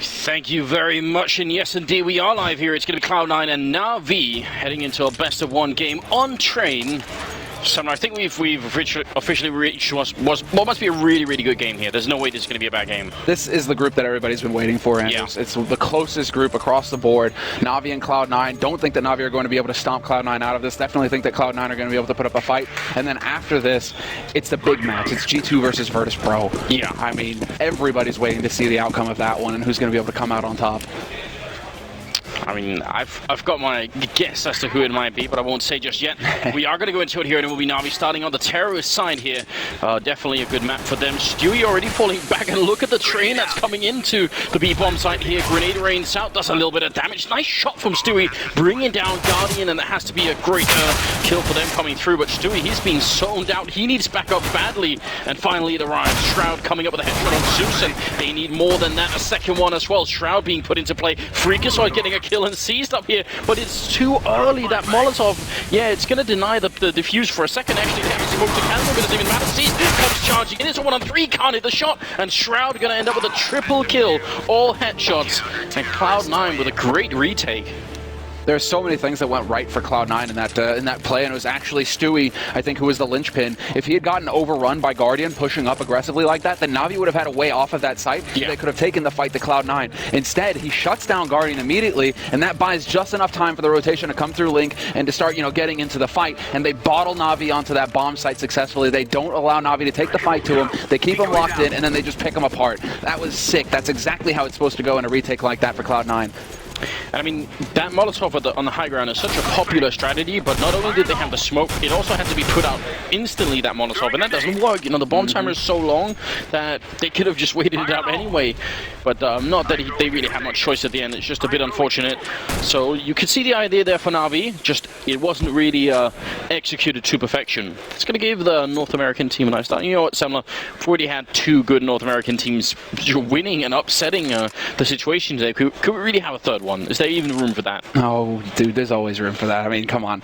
Thank you very much, and yes indeed we are live here. It's going to be Cloud9 and Na'Vi heading into a best of one game on train. So I think we've officially reached what must be a really good game here. There's no way this is going to be a bad game. This is the group that everybody's been waiting for, Anders. Yeah. It's the closest group across the board. Na'Vi and Cloud9. Don't think that Na'Vi are going to be able to stomp Cloud9 out of this. Definitely think that Cloud9 are going to be able to put up a fight. And then after this, it's the big match. It's G2 versus Virtus Pro. Yeah. I mean, everybody's waiting to see the outcome of that one and who's going to be able to come out on top. I mean, I've got my guess as to who it might be, but I won't say just yet. We are going to go into it here, and it will be Na'Vi starting on the terrorist side here. Definitely a good map for them. Stewie already falling back, and look at the train that's coming into the B-bomb site here. Grenade rains out, does a little bit of damage. Nice shot from Stewie, bringing down Guardian, and that has to be a great kill for them coming through. But Stewie, he's being zoned out. He needs backup badly, and finally it arrives. Shroud coming up with a headshot on Zeus, and they need more than that. A second one as well. Shroud being put into play. Freakazoid getting a kill and seized up here, but it's too early. That Molotov, yeah, it's going to deny the defuse for a second. Actually, they have a smoke to cancel, but it doesn't even matter. Seized, comes charging. It is a 1-on-3, can't hit the shot, and Shroud going to end up with a triple kill. All headshots, and Cloud9 with a great retake. There's so many things that went right for Cloud9 in that play, and it was actually Stewie, I think, who was the linchpin. If he had gotten overrun by Guardian pushing up aggressively like that, then Na'Vi would have had a way off of that site. Yeah. They could have taken the fight to Cloud9. Instead, he shuts down Guardian immediately, and that buys just enough time for the rotation to come through Link and to start, getting into the fight. And they bottle Na'Vi onto that bomb site successfully. They don't allow Na'Vi to take the fight to him. They keep him locked in, and then they just pick him apart. That was sick. That's exactly how it's supposed to go in a retake like that for Cloud9. And I mean, that Molotov on the high ground is such a popular strategy, but not only did they have the smoke, it also had to be put out instantly, that Molotov, and that doesn't work. The bomb timer is so long that they could have just waited it out anyway. But not that they really had much choice at the end. It's just a bit unfortunate. So you could see the idea there for Na'Vi, just it wasn't really executed to perfection. It's going to give the North American team a nice start. You know what, Semler? We've already had two good North American teams winning and upsetting the situation today. Could we really have a third one? Is there even room for that? Oh, dude, there's always room for that. I mean, come on.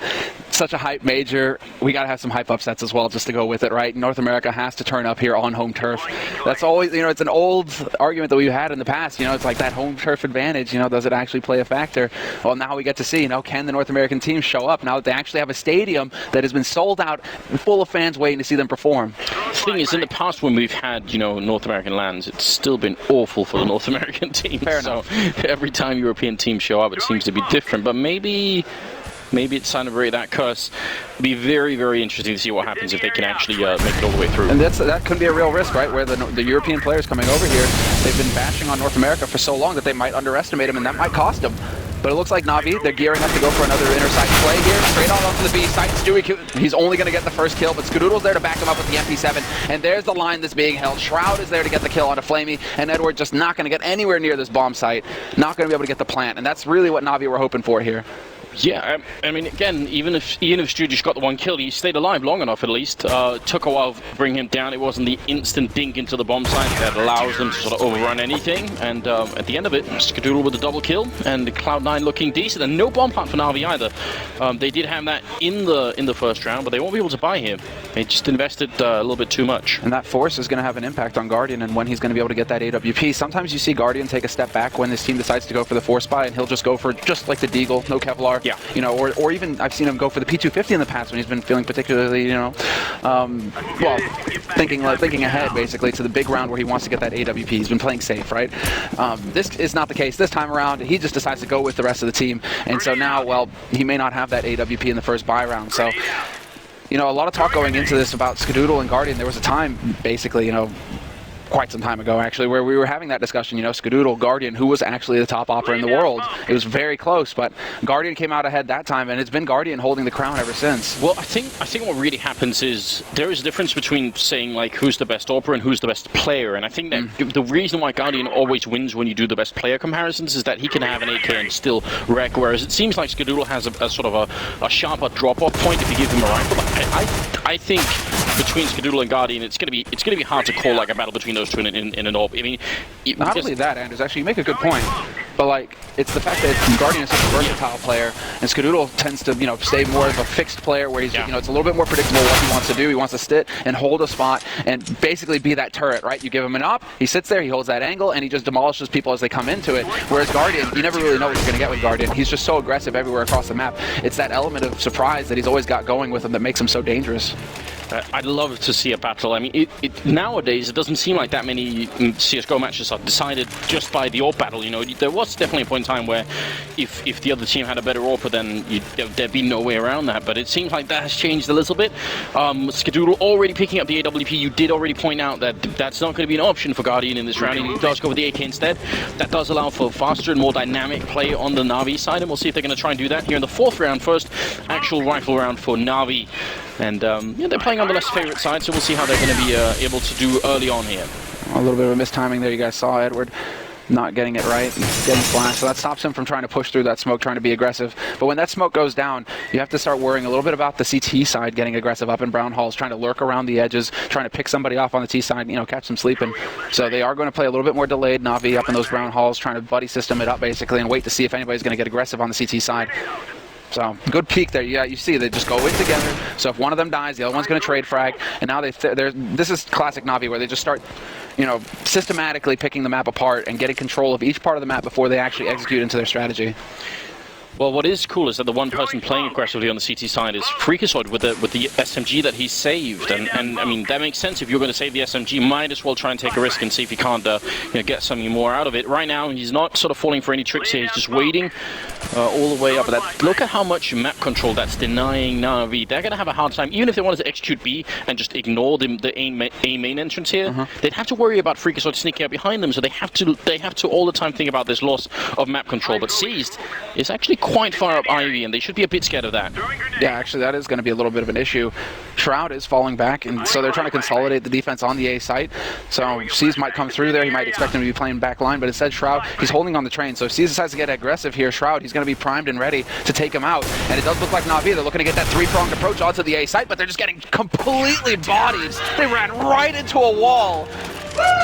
Such a hype major. We got to have some hype upsets as well just to go with it, right? North America has to turn up here on home turf. That's always, it's an old argument that we've had in the past. It's like that home turf advantage, does it actually play a factor? Well, now we get to see, can the North American team show up now that they actually have a stadium that has been sold out, full of fans waiting to see them perform? The thing is, in the past when we've had, North American lands, it's still been awful for the North American team. Fair enough. So every time European teams show up, it seems to be different. But maybe it's time to break that curse. It'll be very interesting to see what happens if they can actually make it all the way through. And that could be a real risk, right? Where the European players coming over here, they've been bashing on North America for so long that they might underestimate them, and that might cost them. But it looks like Na'Vi, they're gearing up to go for another inner side play here. Straight on onto the B site. Stewie, he's only going to get the first kill, but Skadoodle's there to back him up with the MP7. And there's the line that's being held. Shroud is there to get the kill onto Flamey, and Edward just not going to get anywhere near this bomb site. Not going to be able to get the plant, and that's really what Na'Vi were hoping for here. Yeah, I mean, again, even if Stu just got the one kill, he stayed alive long enough at least. Took a while to bring him down. It wasn't the instant dink into the bomb site that allows them to sort of overrun anything. And at the end of it, Skadoodle with a double kill, and Cloud9 looking decent, and no bomb plant for Na'Vi either. They did have that in the first round, but they won't be able to buy here. They just invested a little bit too much. And that force is going to have an impact on Guardian and when he's going to be able to get that AWP. Sometimes you see Guardian take a step back when this team decides to go for the force buy, and he'll just go for just like the Deagle, no Kevlar. Yeah. Or even I've seen him go for the P250 in the past when he's been feeling particularly, thinking ahead basically to the big round where he wants to get that AWP. He's been playing safe, right? This is not the case this time around. He just decides to go with the rest of the team, and so now, well, he may not have that AWP in the first buy round. So, a lot of talk going into this about Skadoodle and Guardian. There was a time, basically, quite some time ago, actually, where we were having that discussion, Skadoodle, Guardian, who was actually the top opera in the world. It was very close, but Guardian came out ahead that time, and it's been Guardian holding the crown ever since. Well, I think what really happens is there is a difference between saying, like, who's the best opera and who's the best player, and I think that the reason why Guardian always wins when you do the best player comparisons is that he can have an AK and still wreck, whereas it seems like Skadoodle has a sort of a sharper drop-off point if you give him a rifle. I think between Skadoodle and Guardian, it's gonna be hard to call like a battle between those two in an AWP. I mean, not only that, Anders, actually, you make a good point. But like, it's the fact that Guardian is such a versatile player, and Skadoodle tends to, you know, stay more of a fixed player where he's, you know, it's a little bit more predictable what he wants to do. He wants to sit and hold a spot and basically be that turret, right? You give him an op, he sits there, he holds that angle, and he just demolishes people as they come into it. Whereas Guardian, you never really know what you're going to get with Guardian. He's just so aggressive everywhere across the map. It's that element of surprise that he's always got going with him that makes him so dangerous. I'd love to see a battle. I mean, nowadays, it doesn't seem like that many CSGO matches are decided just by the AWP battle. You know, there was definitely a point in time where if the other team had a better AWP, then there'd be no way around that. But it seems like that has changed a little bit. Skadoodle already picking up the AWP. You did already point out that that's not going to be an option for Guardian in this round. He does go with the AK instead. That does allow for faster and more dynamic play on the Na'Vi side, and we'll see if they're going to try and do that here in the 4th round. First actual rifle round for Na'Vi. And yeah, they're playing on the less favorite side, so we'll see how they're going to be able to do early on here. A little bit of a mistiming there. You guys saw Edward not getting it right, getting flashed. So that stops him from trying to push through that smoke, trying to be aggressive. But when that smoke goes down, you have to start worrying a little bit about the CT side getting aggressive up in brown halls, trying to lurk around the edges, trying to pick somebody off on the T side, you know, catch them sleeping. So they are going to play a little bit more delayed Na'Vi up in those brown halls, trying to buddy system it up basically and wait to see if anybody's going to get aggressive on the CT side. So, good peek there. Yeah, you see, they just go in together. So if one of them dies, the other one's going to trade frag. And now this is classic Na'Vi, where they just start, you know, systematically picking the map apart and getting control of each part of the map before they actually execute into their strategy. Well, what is cool is that the one person playing aggressively on the CT side is Freakazoid with the SMG that he saved, and I mean that makes sense. If you're going to save the SMG, might as well try and take a risk and see if he can't you know, get something more out of it. Right now, he's not sort of falling for any tricks here. He's just waiting all the way up. But look at how much map control that's denying Na'Vi. They're going to have a hard time, even if they wanted to execute B and just ignore the A main entrance here. They'd have to worry about Freakazoid sneaking up behind them. So they have to all the time think about this loss of map control. But Seized is actually quite far up Ivy, and they should be a bit scared of that. Yeah, actually, that is going to be a little bit of an issue. Shroud is falling back, and so they're trying to consolidate the defense on the A site. So Seas might come through there. He might expect him to be playing back line, but instead Shroud, he's holding on the train. So if Seas decides to get aggressive here, Shroud, he's going to be primed and ready to take him out. And it does look like Na'Vi, they're looking to get that 3-pronged approach onto the A site, but they're just getting completely bodied. They ran right into a wall.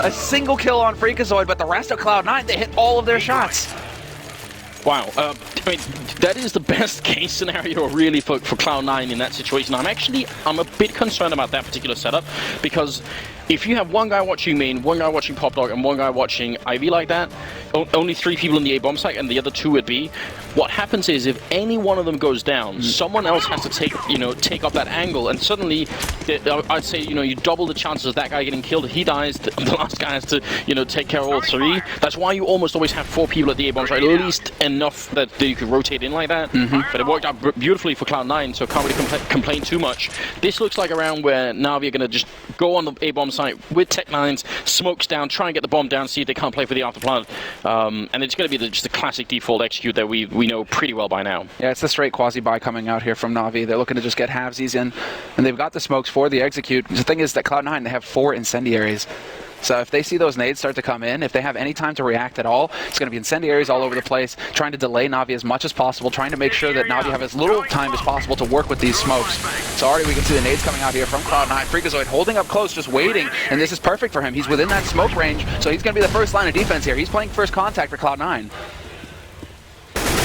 A single kill on Freakazoid, but the rest of Cloud9, they hit all of their shots. Wow, I mean, that is the best case scenario really for Cloud9 in that situation. I'm a bit concerned about that particular setup, because if you have one guy watching main, one guy watching Pop Dog, and one guy watching Ivy like that, only 3 people in the A bomb site and the other 2 at B, what happens is if any one of them goes down, someone else has to take up that angle, and suddenly I'd say, you know, you double the chances of that guy getting killed. He dies, the last guy has to, you know, take care of all 3. That's why you almost always have 4 people at the A bomb site, at least enough that you could rotate in like that. But it worked out beautifully for Cloud9, so can't really complain too much. This looks like a round where Na'Vi are going to just go on the A bomb site with Tech9s, smokes down, try and get the bomb down, see if they can't play for the afterplant. And it's going to be just the classic default execute that we know pretty well by now. Yeah, it's the straight quasi-buy coming out here from Na'Vi. They're looking to just get halvesies in, and they've got the smokes for the execute. The thing is that Cloud9, they have 4 incendiaries. So if they see those nades start to come in, if they have any time to react at all, it's going to be incendiaries all over the place, trying to delay Na'Vi as much as possible, trying to make sure that Na'Vi have as little time as possible to work with these smokes. So already we can see the nades coming out here from Cloud9. Freakazoid holding up close, just waiting, and this is perfect for him. He's within that smoke range, so he's going to be the first line of defense here. He's playing first contact for Cloud9.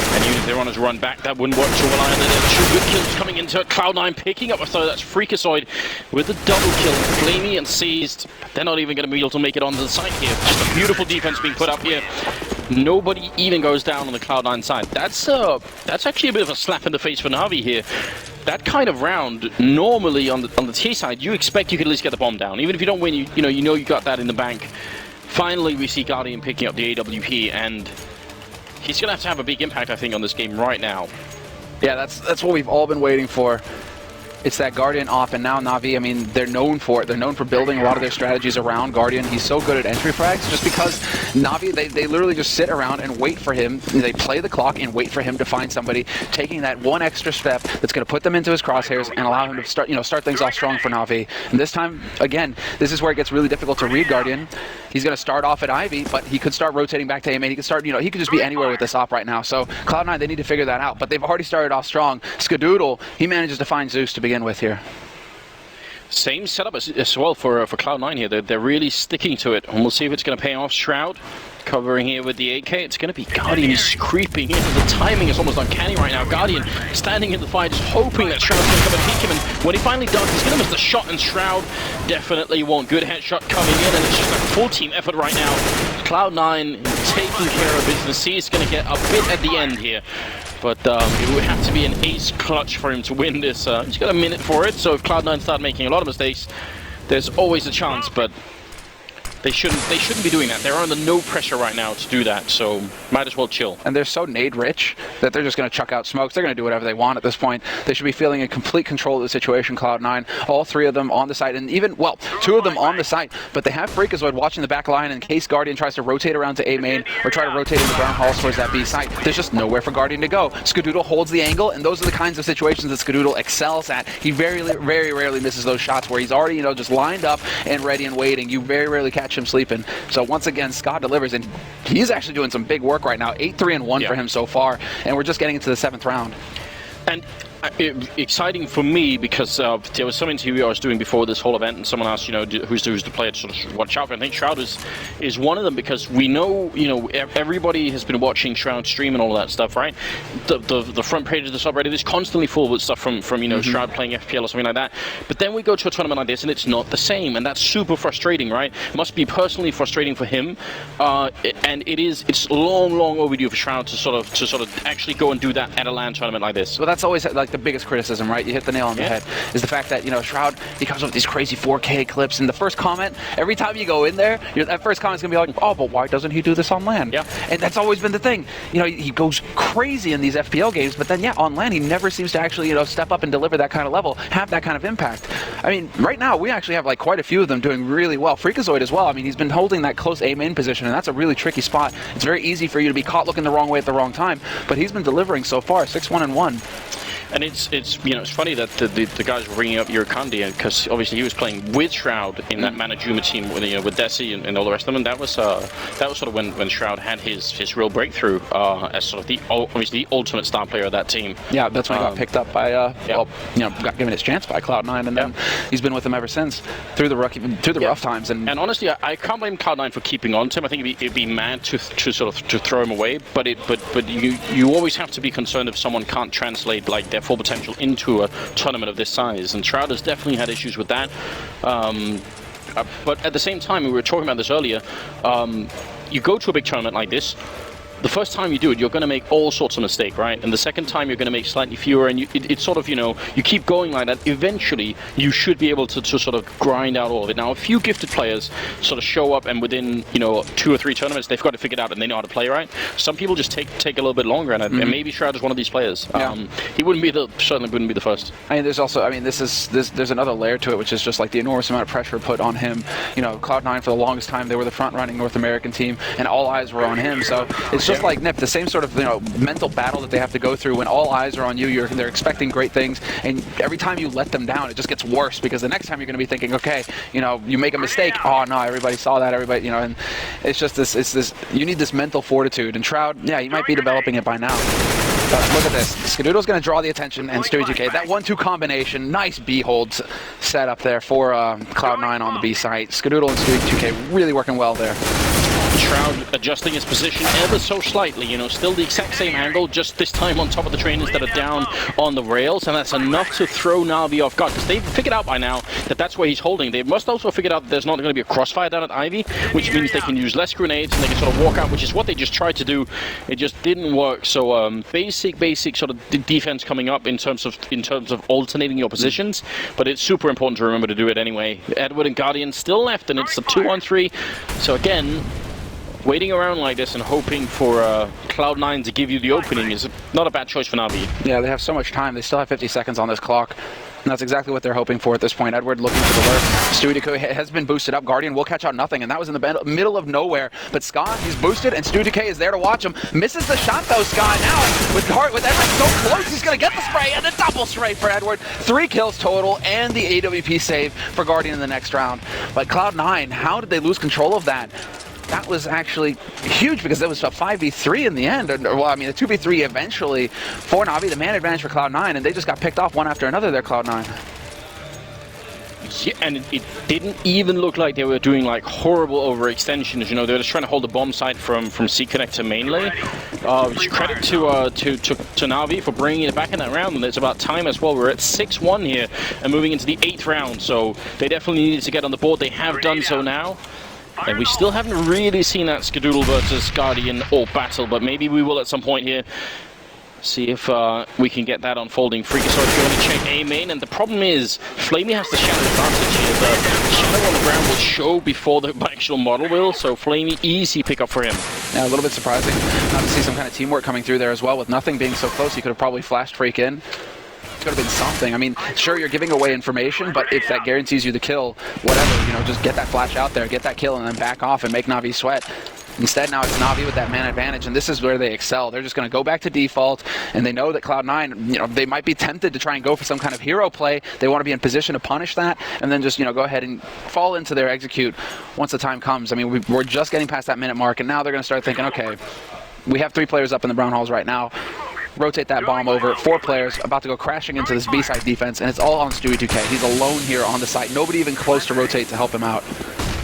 And even if they want to run back, that wouldn't work too well. And then there are 2 good kills coming into Cloud9, picking up a third. That's Freakazoid with a double kill. Flamey and Seized. They're not even going to be able to make it onto the side here. Just a beautiful defense being put up here. Nobody even goes down on the Cloud9 side. That's actually a bit of a slap in the face for Na'Vi here. That kind of round, normally on the T side, you expect you could at least get the bomb down. Even if you don't win, you know you got that in the bank. Finally, we see Guardian picking up the AWP, and he's going to have a big impact, I think, on this game right now. Yeah, that's what we've all been waiting for. It's that Guardian off, and now Na'Vi, I mean, they're known for it. They're known for building a lot of their strategies around Guardian. He's so good at entry frags just because Na'Vi, they literally just sit around and wait for him. They play the clock and wait for him to find somebody, taking that one extra step that's going to put them into his crosshairs and allow him to start things off strong for Na'Vi. And this time, again, this is where it gets really difficult to read Guardian. He's going to start off at Ivy, but he could start rotating back to A main. He could start, he could just be anywhere with this op right now. So Cloud9, they need to figure that out, but they've already started off strong. Skadoodle, he manages to find Zeus to begin with here. Same setup as well for Cloud9 here. They're really sticking to it, and we'll see if it's going to pay off. Shroud Covering here with the AK, it's going to be Guardian. He's creeping in. The timing is almost uncanny right now. Guardian standing in the fight, just hoping that Shroud's going to come and peek him. And when he finally does, he's going to miss the shot, and Shroud definitely won't. Good headshot coming in, and it's just a full team effort right now. Cloud9 taking care of business. He's going to get a bit at the end here. But it would have to be an ace clutch for him to win this. He's got a minute for it, so if Cloud9 start making a lot of mistakes, there's always a chance, but they shouldn't be doing that. They're under no pressure right now to do that, so might as well chill. And they're so nade rich that they're just going to chuck out smokes. They're going to do whatever they want at this point. They should be feeling in complete control of the situation, Cloud9. All three of them on the site, and even, well, two of them on the site, but they have Freakazoid watching the back line in case Guardian tries to rotate around to A main or try to rotate into brown halls towards that B site. There's just nowhere for Guardian to go. Skadoodle holds the angle, and those are the kinds of situations that Skadoodle excels at. He very rarely misses those shots where he's already, you know, just lined up and ready and waiting. You very rarely catch him sleeping. So once again, Scott delivers, and he's actually doing some big work right now. 8-3-1 for him so far, and we're just getting into the 7th round. And exciting for me because there was some interview I was doing before this whole event, and someone asked, you know, who's the player to sort of watch out for. I think Shroud is one of them because we know, you know, everybody has been watching Shroud stream and all of that stuff, right? The front page of the subreddit is constantly full with stuff from you know, Shroud playing FPL or something like that. But then we go to a tournament like this and it's not the same, and that's super frustrating, right? It must be personally frustrating for him, and it's long overdue for Shroud to sort of actually go and do that at a LAN tournament like this. Well, that's always like the biggest criticism, right? You hit the nail on the head, is the fact that, you know, Shroud, he comes up with these crazy 4K clips, and the first comment, every time you go in there, that first comment's gonna be like, oh, but why doesn't he do this on LAN? Yeah. And that's always been the thing. You know, he goes crazy in these FPL games, but then, yeah, on LAN, he never seems to actually, you know, step up and deliver that kind of level, have that kind of impact. I mean, right now, we actually have, like, quite a few of them doing really well. Freakazoid as well. I mean, he's been holding that close A main position, and that's a really tricky spot. It's very easy for you to be caught looking the wrong way at the wrong time, but he's been delivering so far, 6-1-1. And it's you know, it's funny that the guys were bringing up Yurakandia because obviously he was playing with Shroud in that Manajuma team with, you know, with Desi and all the rest of them, and that was sort of when Shroud had his real breakthrough as sort of obviously the ultimate star player of that team. Yeah, that's when he got picked up by well, you know, got given his chance by Cloud9, and then he's been with them ever since through the rough times. And honestly, I can't blame Cloud9 for keeping on to him. I think it'd be mad to sort of to throw him away, but you always have to be concerned if someone can't translate like their full potential into a tournament of this size, and Shroud has definitely had issues with that. But at the same time, we were talking about this earlier, you go to a big tournament like this, the first time you do it, you're going to make all sorts of mistakes, right? And the second time, you're going to make slightly fewer, and it's sort of, you know, you keep going like that. Eventually, you should be able to sort of grind out all of it. Now, a few gifted players sort of show up, and within, you know, 2 or 3 tournaments, they've got it figured out, and they know how to play, right? Some people just take a little bit longer, and maybe Shroud is one of these players. He certainly wouldn't be the first. I mean, there's also, I mean, there's another layer to it, which is just like the enormous amount of pressure put on him. You know, Cloud9 for the longest time, they were the front-running North American team, and all eyes were on him. So it's just like Nip, the same sort of, you know, mental battle that they have to go through when all eyes are on you. They're expecting great things, and every time you let them down, it just gets worse, because the next time you're going to be thinking, okay, you know, you make a mistake, oh no, everybody saw that, everybody, you know, and it's just this, you need this mental fortitude, and Shroud, yeah, he might be developing it by now. Look at this. Skadoodle's going to draw the attention, and Stewie2K. That 1-2 combination, nice B holds set up there for Cloud9 on the B site. Skadoodle and Stewie2K really working well there. Shroud adjusting his position ever so slightly, you know, still the exact same angle, just this time on top of the train instead of down on the rails, and that's enough to throw Navi off guard, because they've figured out by now that that's where he's holding. They must also figured out that there's not going to be a crossfire down at Ivy, which means they can use less grenades and they can sort of walk out, which is what they just tried to do. It just didn't work. So basic sort of defense coming up in terms of alternating your positions, but it's super important to remember to do it anyway. Edward and Guardian still left, and it's a 2-on-3. So again, waiting around like this and hoping for Cloud9 to give you the opening is not a bad choice for Navi. Yeah, they have so much time. They still have 50 seconds on this clock. And that's exactly what they're hoping for at this point. Edward looking for the lurk. Stewie2K has been boosted up. Guardian will catch out nothing, and that was in the middle of nowhere. But Scott, he's boosted, and Stewie2K is there to watch him. Misses the shot, though, Scott. Now, with Edward so close, he's going to get the spray, and the double spray for Edward. 3 kills total, and the AWP save for Guardian in the next round. But Cloud9, how did they lose control of that? That was actually huge, because it was a 5v3 in the end. Well, I mean, a 2v3 eventually for Navi, the man advantage for Cloud9, and they just got picked off one after another there, Cloud9. Yeah, and it didn't even look like they were doing like horrible overextensions. You know, they were just trying to hold the bomb site from C connector mainly. Credit to Na'Vi for bringing it back in that round, and it's about time as well. We're at 6-1 here and moving into the 8th round, so they definitely needed to get on the board. They have done so now. And we still haven't really seen that Skadoodle versus Guardian or battle, but maybe we will at some point here. See if we can get that unfolding. Freakazoid going to check A main, and the problem is Flamey has the shadow advantage here. The shadow on the ground will show before the actual model will, so Flamey, easy pickup for him. Yeah, a little bit surprising not to see some kind of teamwork coming through there as well. With nothing being so close, he could have probably flashed Freak in. Could have been something. I mean, sure, you're giving away information, but if that guarantees you the kill, whatever, you know, just get that flash out there, get that kill, and then back off and make Na'Vi sweat. Instead, now it's Na'Vi with that man advantage, and this is where they excel. They're just going to go back to default, and they know that Cloud9, you know, they might be tempted to try and go for some kind of hero play. They want to be in position to punish that, and then just, you know, go ahead and fall into their execute once the time comes. I mean, we're just getting past that minute mark, and now they're going to start thinking, okay, we have 3 players up in the brown halls right now. Rotate that bomb over. 4 players about to go crashing into this B-side defense, and it's all on Stewie 2K. He's alone here on the site. Nobody even close to rotate to help him out.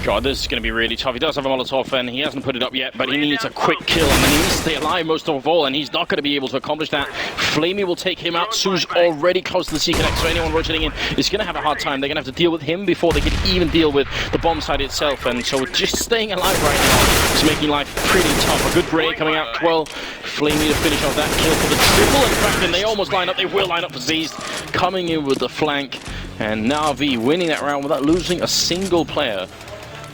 God, this is going to be really tough. He does have a Molotov, and he hasn't put it up yet, but he needs a quick kill, and then he needs to stay alive most of all, and he's not going to be able to accomplish that. Flamey will take him out. Sue's already close to the C-Connect, so anyone rotating in is going to have a hard time. They're going to have to deal with him before they can even deal with the bomb site itself, and so just staying alive right now is making life pretty tough. A good grenade coming out. Well, Flamey to finish off that kill for the triple. In fact, and they almost line up. They will line up for Z's, coming in with the flank, and Na'Vi winning that round without losing a single player.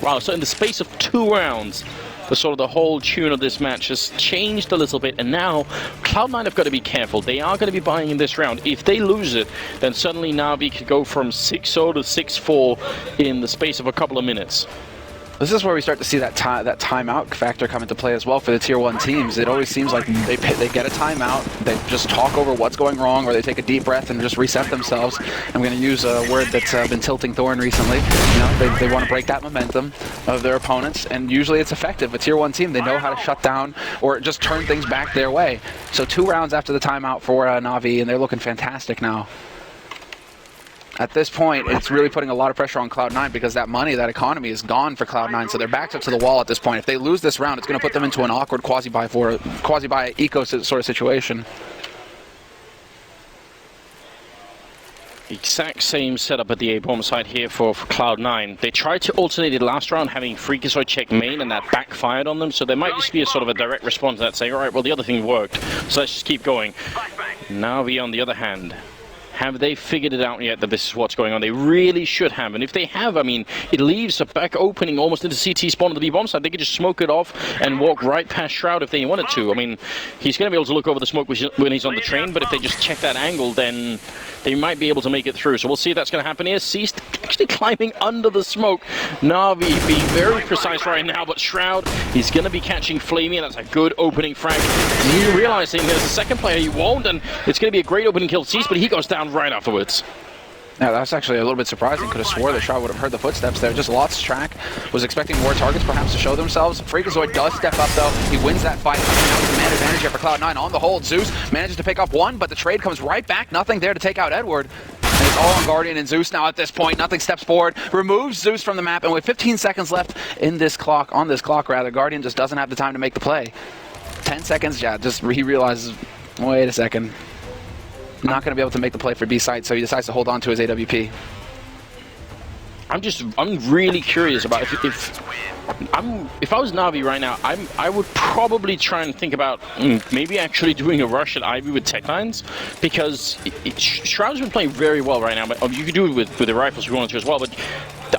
Wow, so in the space of 2 rounds, the whole tune of this match has changed a little bit, and now Cloud9 have got to be careful. They are going to be buying in this round. If they lose it, then suddenly Na'Vi could go from 6-0 to 6-4 in the space of a couple of minutes. This is where we start to see that timeout factor come into play as well for the Tier 1 teams. It always seems like they get a timeout, they just talk over what's going wrong, or they take a deep breath and just reset themselves. I'm going to use a word that's been tilting Thorn recently. You know, they want to break that momentum of their opponents, and usually it's effective. A Tier 1 team, they know how to shut down or just turn things back their way. So 2 rounds after the timeout for Na'Vi, and they're looking fantastic now. At this point, it's really putting a lot of pressure on Cloud9 because that money, that economy is gone for Cloud9, so their back's up to the wall at this point. If they lose this round, it's going to put them into an awkward quasi-buy eco sort of situation. Exact same setup at the A-bomb side here for Cloud9. They tried to alternate it last round, having Freakazoid check main, and that backfired on them, so there might just be a sort of a direct response to that, saying, alright, well, the other thing worked, so let's just keep going. Na'Vi, on the other hand, have they figured it out yet that this is what's going on? They really should have, and if they have, I mean, it leaves a back opening almost into CT spawn of the B-bomb side. They could just smoke it off and walk right past Shroud if they wanted to. I mean, he's going to be able to look over the smoke when he's on the train, but if they just check that angle, then they might be able to make it through. So we'll see if that's going to happen here. Ceased actually climbing under the smoke. Na'Vi being very precise right now, but Shroud, he's going to be catching Flamey, and that's a good opening frag. You realizing there's a second player he won't, and it's going to be a great opening kill. Ceased, but he goes down right afterwards. Yeah, that's actually a little bit surprising. Could have swore that Shroud would have heard the footsteps there. Just lost track. Was expecting more targets perhaps to show themselves. Freakazoid does step up though. He wins that fight. Now with the man advantage here for Cloud9 on the hold. Zeus manages to pick up 1, but the trade comes right back. Nothing there to take out Edward. And it's all on Guardian and Zeus now at this point. Nothing steps forward. Removes Zeus from the map, and with 15 seconds left in this clock, Guardian just doesn't have the time to make the play. 10 seconds, yeah, just he realizes, wait a second. Not going to be able to make the play for B site, so he decides to hold on to his AWP. I'm really curious about if I was Na'Vi right now, I would probably try and think about maybe actually doing a rush at Ivy with Tech9s, because Shroud's been playing very well right now. But you could do it with the rifles if you wanted to as well, but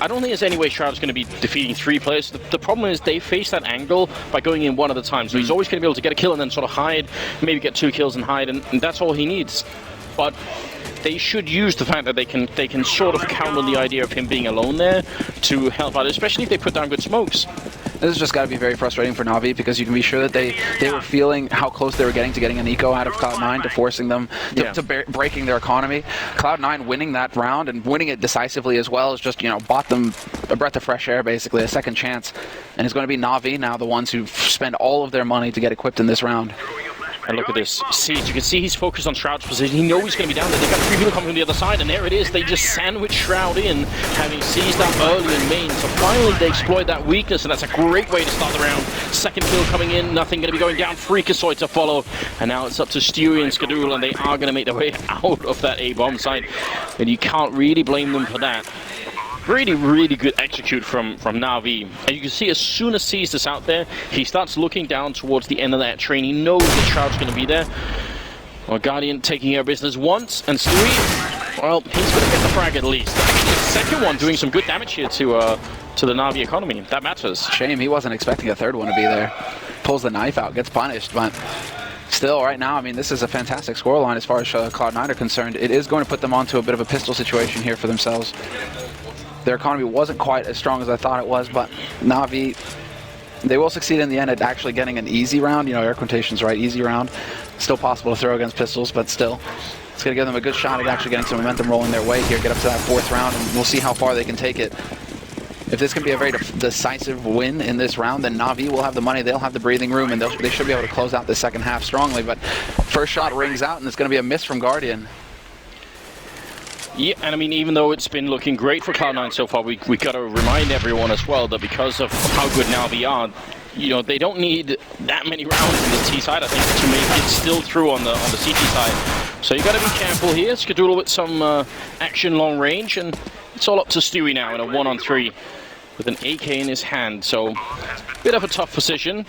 I don't think there's any way Shroud's going to be defeating 3 players. The problem is they face that angle by going in 1 at a time, so he's always going to be able to get a kill and then sort of hide, maybe get 2 kills and hide, and that's all he needs. But they should use the fact that they can sort of counter the idea of him being alone there to help out, especially if they put down good smokes. This has just got to be very frustrating for Na'Vi, because you can be sure that they were feeling how close they were getting to getting an eco out of Cloud9, to forcing them to breaking their economy. Cloud9 winning that round and winning it decisively as well is just, you know, bought them a breath of fresh air, basically, a second chance. And it's going to be Na'Vi now the ones who spend all of their money to get equipped in this round. And look at this. Siege, you can see he's focused on Shroud's position. He knows he's going to be down there. They've got 3 people coming from the other side, and there it is. They just sandwich Shroud in, having seized up early in main. So finally they exploit that weakness, and that's a great way to start the round. Second kill coming in, nothing going to be going down. Freakazoid to follow. And now it's up to Stewie and Skadoodle, and they are going to make their way out of that A-bomb site. And you can't really blame them for that. Really, really good execute from Na'Vi. And you can see as soon as Seized is out there, he starts looking down towards the end of that train. He knows that Shroud's going to be there. Well, Guardian taking care of business once, and Stewie, well, he's going to get the frag at least. Actually, the second one doing some good damage here to the Na'Vi economy. That matters. Shame he wasn't expecting a third one to be there. Pulls the knife out, gets punished, but still, right now, I mean, this is a fantastic scoreline as far as Cloud9 are concerned. It is going to put them onto a bit of a pistol situation here for themselves. Their economy wasn't quite as strong as I thought it was, but Na'Vi, they will succeed in the end at actually getting an easy round. You know, air quotations, right? Easy round. Still possible to throw against pistols, but still, it's going to give them a good shot at actually getting some momentum rolling their way here, get up to that 4th round, and we'll see how far they can take it. If this can be a very decisive win in this round, then Na'Vi will have the money, they'll have the breathing room, and they should be able to close out the second half strongly. But first shot rings out, and it's going to be a miss from Guardian. Yeah, and I mean, even though it's been looking great for Cloud9 so far, we got to remind everyone as well that because of how good Na'Vi are, you know, they don't need that many rounds in the T side, I think, to make it still through on the CT side. So you got to be careful here. Skadoodle with some action long range, and it's all up to Stewie now in a 1-on-3 with an AK in his hand. So bit of a tough position.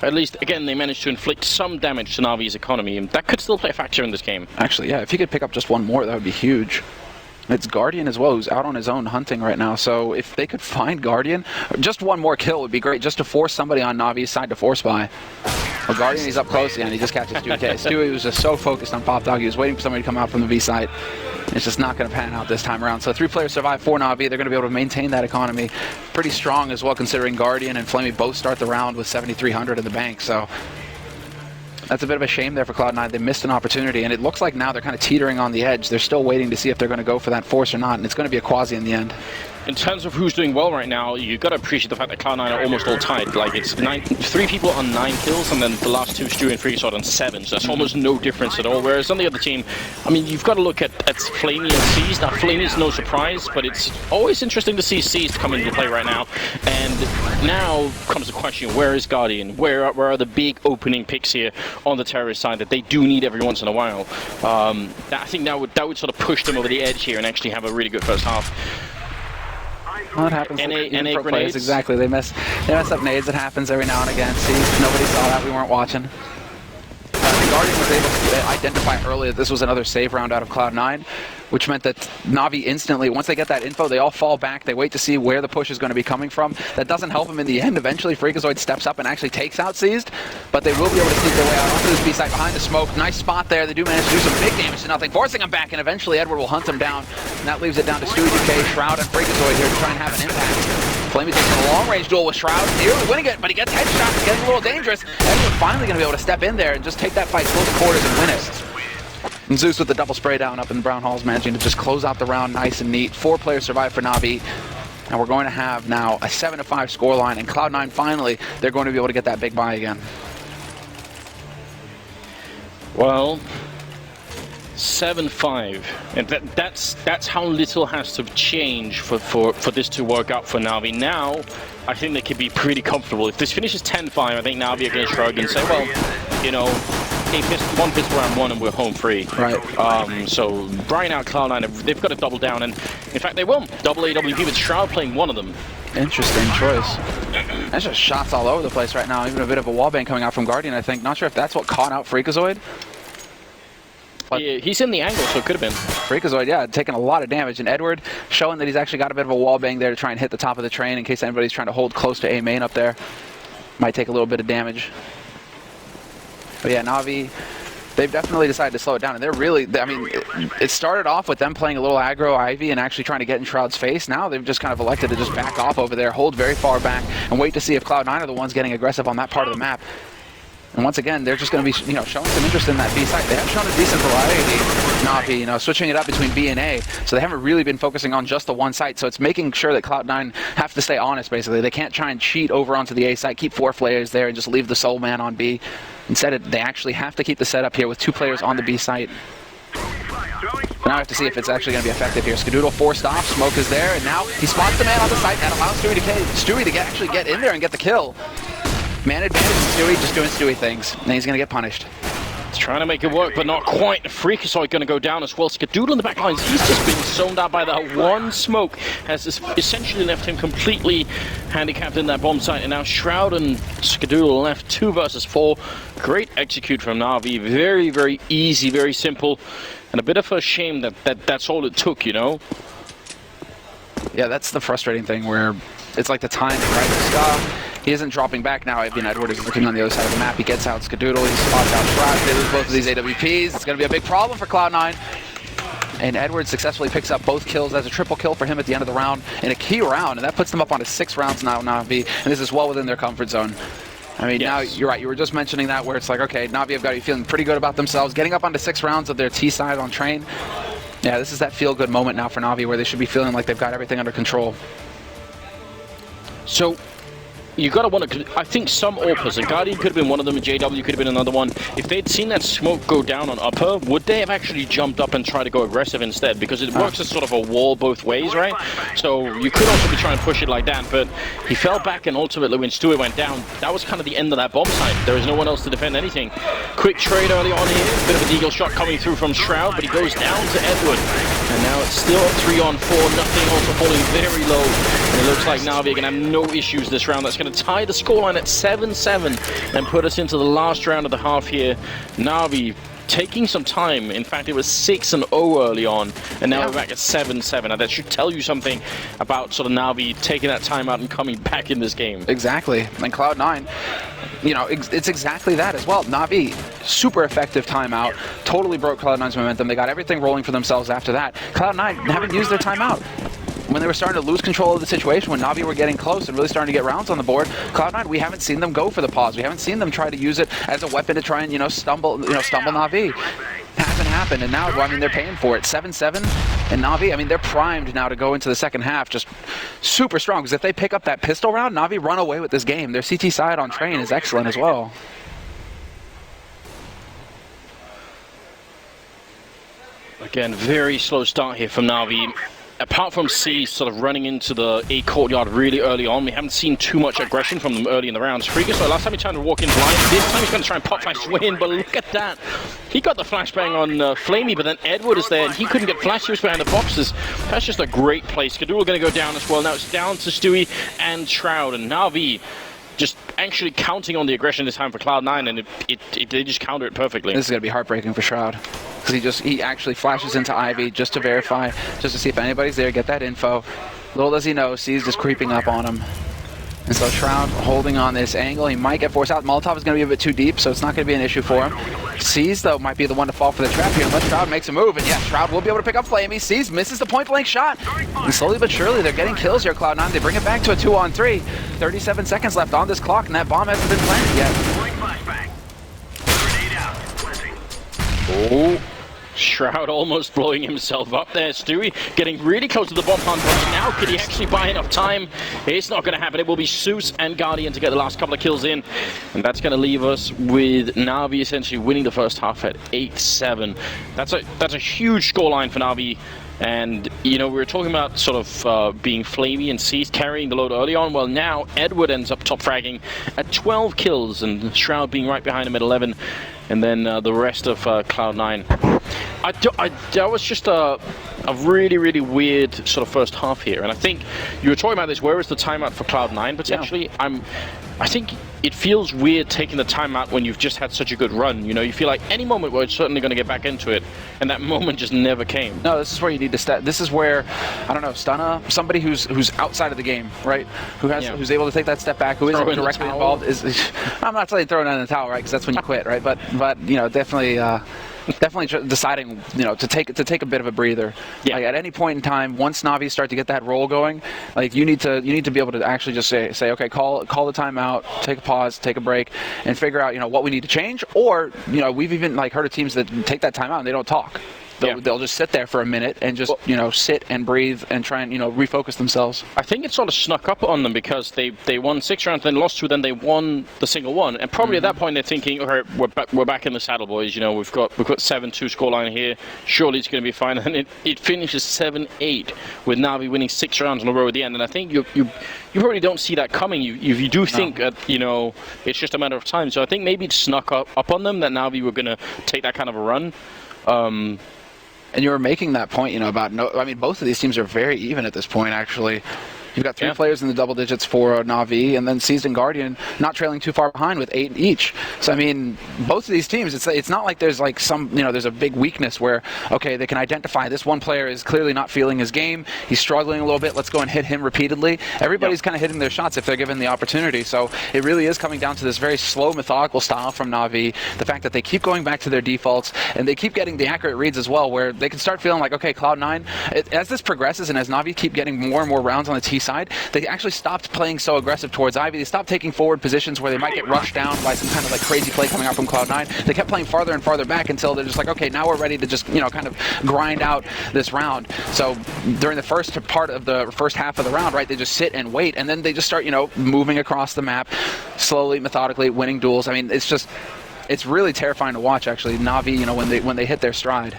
At least, again, they managed to inflict some damage to Na'Vi's economy, and that could still play a factor in this game. Actually, yeah, if he could pick up just one more, that would be huge. It's Guardian as well, who's out on his own hunting right now, so if they could find Guardian, just one more kill would be great, just to force somebody on Na'Vi's side to force buy. Well, Guardian, he's up close, and he just catches Stewie K. Stewie was just so focused on Pop Dog, he was waiting for somebody to come out from the V site. It's just not going to pan out this time around. So 3 players survive for Na'Vi. They're going to be able to maintain that economy pretty strong as well, considering Guardian and Flamey both start the round with 7,300 in the bank. So that's a bit of a shame there for Cloud9. They missed an opportunity, and it looks like now they're kind of teetering on the edge. They're still waiting to see if they're going to go for that force or not, and it's going to be a quasi in the end. In terms of who's doing well right now, you got to appreciate the fact that Cloud9 are almost all tied. Like, it's 3 people on 9 kills, and then the last 2, Stewie and Freakazoid, on 7. So that's almost no difference at all. Whereas on the other team, I mean, you've got to look at Flamey and Seized. Now, Flamey's no surprise, but it's always interesting to see Seized come into play right now. And now comes the question, where is Guardian? Where are the big opening picks here on the terrorist side that they do need every once in a while? I think that would sort of push them over the edge here and actually have a really good first half. Well, it happens. NA grenades. Exactly. They mess up nades. It happens every now and again. See, nobody saw that. We weren't watching. The Guardian was able to identify early that this was another save round out of Cloud9, which meant that Na'Vi instantly, once they get that info, they all fall back. They wait to see where the push is going to be coming from. That doesn't help them in the end. Eventually, Freakazoid steps up and actually takes out Seized, but they will be able to sneak their way out onto this B-site behind the smoke. Nice spot there. They do manage to do some big damage to nothing, forcing them back, and eventually Edward will hunt them down. And that leaves it down to Stewie, DK, Shroud, and Freakazoid here to try and have an impact. Flamey takes a long-range duel with Shroud, nearly winning it, but he gets headshot. It's getting a little dangerous. Edward finally going to be able to step in there and just take that fight close quarters and win it. And Zeus with the double spray down up in the Brown Halls, managing to just close out the round nice and neat. 4 players survive for Na'Vi. And we're going to have now a 7-5 scoreline. And Cloud9 finally, they're going to be able to get that big buy again. Well, 7-5, and that's how little has to change for this to work out for Na'Vi. Now, I think they could be pretty comfortable. If this finishes 10-5, I think Na'Vi are going to shrug and say, well, you know, one pistol round 1 and we're home free. Right. So Brian out Cloud9, they've got to double down, and in fact they will. Double AWP with Shroud playing one of them. Interesting choice. There's just shots all over the place right now. Even a bit of a wallbang coming out from Guardian, I think. Not sure if that's what caught out Freakazoid. Yeah, he's in the angle, so it could have been. Freakazoid, yeah, taking a lot of damage. And Edward showing that he's actually got a bit of a wallbang there to try and hit the top of the train in case anybody's trying to hold close to A main up there. Might take a little bit of damage. But yeah, Na'Vi, they've definitely decided to slow it down. And they're really, I mean, it started off with them playing a little aggro Ivy and actually trying to get in Shroud's face. Now they've just kind of elected to just back off over there, hold very far back, and wait to see if Cloud9 are the ones getting aggressive on that part of the map. And once again, they're just going to be, showing some interest in that B site. They have shown a decent variety, Navi, switching it up between B and A. So they haven't really been focusing on just the one site. So it's making sure that Cloud9 have to stay honest, basically. They can't try and cheat over onto the A site, keep 4 players there, and just leave the sole man on B. Instead, they actually have to keep the setup here with 2 players on the B site. Now I have to see if it's actually going to be effective here. Skadoodle forced off, smoke is there, and now he spots the man on the site. That allows Stewie to actually get in there and get the kill. Man advantage, Stewie just doing Stewie things, and he's going to get punished. He's trying to make it work, but not quite. Freakazoid going to go down as well. Skadoodle in the back lines, he's just been zoned out by that one smoke. Has essentially left him completely handicapped in that bomb site. And now Shroud and Skadoodle left 2 versus 4. Great execute from Na'Vi. Very, very easy, very simple. And a bit of a shame that's all it took, Yeah, that's the frustrating thing where it's like the timing, right? Ska, he isn't dropping back now. Edward is looking on the other side of the map. He gets out Skadoodle, he spots out Shroud. They lose both of these AWPs. It's going to be a big problem for Cloud9. And Edward successfully picks up both kills. That's a triple kill for him at the end of the round in a key round. And that puts them up onto 6 rounds now, Na'Vi. And this is well within their comfort zone. Yes. Now you're right. You were just mentioning that where it's like, okay, Na'Vi have got to be feeling pretty good about themselves. Getting up onto 6 rounds of their T side on train. Yeah, this is that feel-good moment now for Na'Vi where they should be feeling like they've got everything under control. So, you gotta want to. I think some AWPers, and Guardian could have been one of them, and JW could have been another one. If they'd seen that smoke go down on upper, would they have actually jumped up and tried to go aggressive instead? Because it works as sort of a wall both ways, right? So you could also be trying to push it like that, but he fell back, and ultimately when Stewie went down, that was kind of the end of that bomb site. There was no one else to defend anything. Quick trade early on here, bit of a deagle shot coming through from Shroud, but he goes down to Edward. And now it's still 3-on-4, nothing, also falling very low. And it looks like Na'Vi are going to have no issues this round. That's going to tie the scoreline at 7-7 and put us into the last round of the half here. Na'Vi taking some time. In fact, it was 6-0 early on, and now we're back at 7-7. Now, that should tell you something about sort of Na'Vi taking that time out and coming back in this game. Exactly. And Cloud9, it's exactly that as well. Na'Vi, super effective timeout, totally broke Cloud9's momentum. They got everything rolling for themselves after that. Cloud9 haven't used their timeout. When they were starting to lose control of the situation, when Na'Vi were getting close and really starting to get rounds on the board, Cloud9, we haven't seen them go for the pause. We haven't seen them try to use it as a weapon to try and, stumble Na'Vi. Hasn't happened, and now, they're paying for it. 7-7, and Na'Vi, they're primed now to go into the second half just super strong, because if they pick up that pistol round, Na'Vi run away with this game. Their CT side on train is excellent as well. Again, very slow start here from Na'Vi. Apart from C sort of running into the A courtyard really early on, we haven't seen too much aggression from them early in the rounds. Freakazoid, last time he tried to walk in blind, this time he's going to try and pop flash win, but look at that. He got the flashbang on Flamey, but then Edward is there, and he couldn't get flash, he was behind the boxes. That's just a great play. Skadoodle going to go down as well. Now it's down to Stewie and Shroud, and Na'Vi just actually counting on the aggression this time for Cloud9, and they just counter it perfectly. This is going to be heartbreaking for Shroud, because he actually flashes into Ivy just to verify, just to see if anybody's there, get that info. Little does he know, C's just creeping up on him. And so Shroud holding on this angle. He might get forced out. Molotov is going to be a bit too deep, so it's not going to be an issue for him. C's, though, might be the one to fall for the trap here unless Shroud makes a move. And yeah, Shroud will be able to pick up Flamey. C's misses the point-blank shot. And slowly but surely, they're getting kills here, Cloud9. They bring it back to a 2-on-3. 37 seconds left on this clock, and that bomb hasn't been planted yet. Oh. Shroud almost blowing himself up there. Stewie getting really close to the bomb hunt right now. Could he actually buy enough time? It's not going to happen. It will be Seuss and Guardian to get the last couple of kills in. And that's going to leave us with Na'Vi essentially winning the first half at 8-7. That's a huge scoreline for Na'Vi. And, we were talking about sort of being Flamey and Cease carrying the load early on. Well, now Edward ends up top fragging at 12 kills, and Shroud being right behind him at 11. And then the rest of Cloud9. That was just a really, really weird sort of first half here. And I think you were talking about this, where is the timeout for Cloud9 potentially? Yeah. I think it feels weird taking the timeout when you've just had such a good run. You feel like any moment we're certainly going to get back into it, and that moment just never came. No, this is where you need to step. This is where, I don't know, Stunna, somebody who's outside of the game, right? Who's able to take that step back, who isn't directly involved. I'm not saying throwing in the towel, right? Because that's when you quit, right? But definitely. definitely deciding, to take a bit of a breather. Yeah. Like, at any point in time, once Navi start to get that roll going, like you need to be able to actually just say, okay, call the timeout, take a pause, take a break, and figure out what we need to change. Or we've even like heard of teams that take that timeout and they don't talk. They'll just sit there for a minute and just sit and breathe and try and refocus themselves. I think it sort of snuck up on them because they won 6 rounds, then lost 2, then they won the single one, and probably at that point they're thinking, okay, we're back in the saddle, boys. We've got 7-2 scoreline here. Surely it's going to be fine. And it finishes 7-8 with Navi winning 6 rounds in a row at the end. And I think you probably don't see that coming. You do think that it's just a matter of time. So I think maybe it snuck up on them that Navi were going to take that kind of a run. And you were making that point, about both of these teams are very even at this point, actually. You've got 3 players in the double digits for Na'Vi, and then Seized and Guardian not trailing too far behind with 8 each. So, both of these teams, it's not like there's like there's a big weakness where, okay, they can identify this one player is clearly not feeling his game. He's struggling a little bit. Let's go and hit him repeatedly. Everybody's kind of hitting their shots if they're given the opportunity. So it really is coming down to this very slow, methodical style from Na'Vi. The fact that they keep going back to their defaults, and they keep getting the accurate reads as well, where they can start feeling like, okay, Cloud9, as this progresses and as Na'Vi keep getting more and more rounds on the T side, they actually stopped playing so aggressive towards Ivy. They stopped taking forward positions where they might get rushed down by some kind of like crazy play coming out from Cloud9. They kept playing farther and farther back until they're just like, okay, now we're ready to just kind of grind out this round. So during the first part of the first half of the round, right, they just sit and wait, and then they just start moving across the map slowly, methodically, winning duels. It's really terrifying to watch, actually. Na'Vi, when they hit their stride.